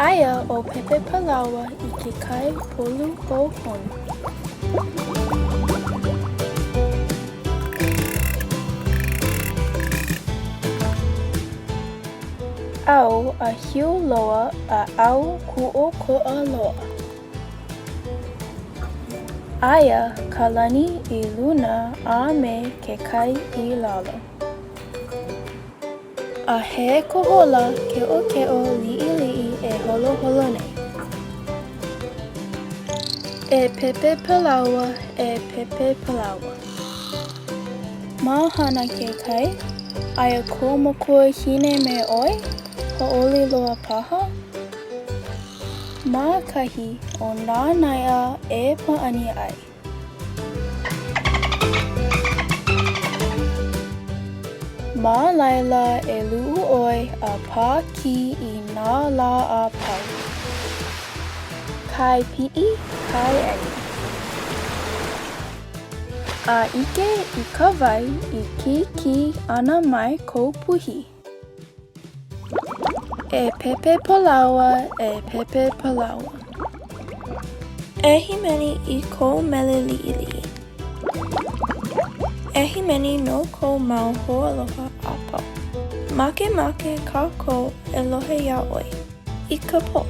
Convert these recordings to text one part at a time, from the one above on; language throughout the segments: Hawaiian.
Aia o Pēpē Palaoa I ke kai polu hōhonu. Au a hiu loa a au kuʻokoʻa loa. Aia ka lani I luna a me ke kai I lalo. A he kohola keʻokeʻo liʻiliʻi e holo nei. E Pēpē Palaoa, e Pēpē Palaoa. Mahana ke kai, aia ko mokua hine me ʻoe, hoʻoli loa paha. Makahi o nānea e paʻani ai. Ma laila e luʻu ʻoe a pā ki I nā lā a pau. Kai piʻi, kai eni. A ʻike I ka wai I ki ana mai kou puhi. E Pēpē Palaoa, e Pēpē Palaoa. E himeni I kou mele liʻiliʻi. E himeni no kou mau hoʻaloha a pau. Makemake kākou e lohe iā ʻoe. I ka pō.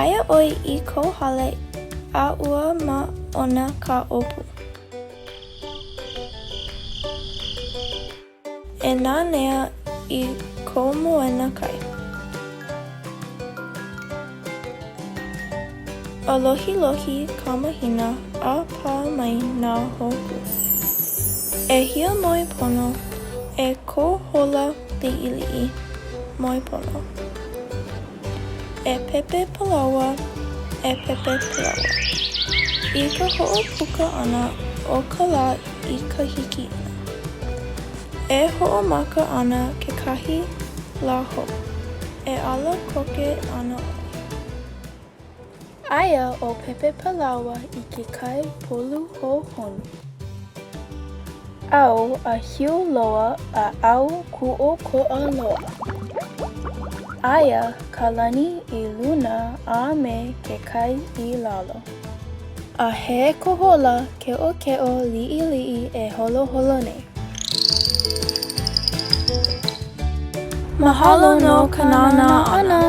Aia ʻoe I kou hale a ua ma ona ka ʻōpū. E nānea I kou moana kai. A lohi ka mahina a pā mai nā hopu. E hia moi pono e ko hola liʻiliʻi moi pono. E Pēpē Palaoa, e Pēpē Palaoa. I ka hoʻopuka ʻana o ka lā I ka hiki ʻana. E hoʻomaka ʻana kekahi lā hou. E ala koke ʻana ʻoe. Aia o Pēpē Palaoa I ke kai polu hōhonu. Au a hiu loa a au kuʻokoʻa loa. Aia ka lani I luna a me ke kai I lalo. A he kohola keʻokeʻo liʻiliʻi e holo nei. Mahalo no ka nānea ʻana.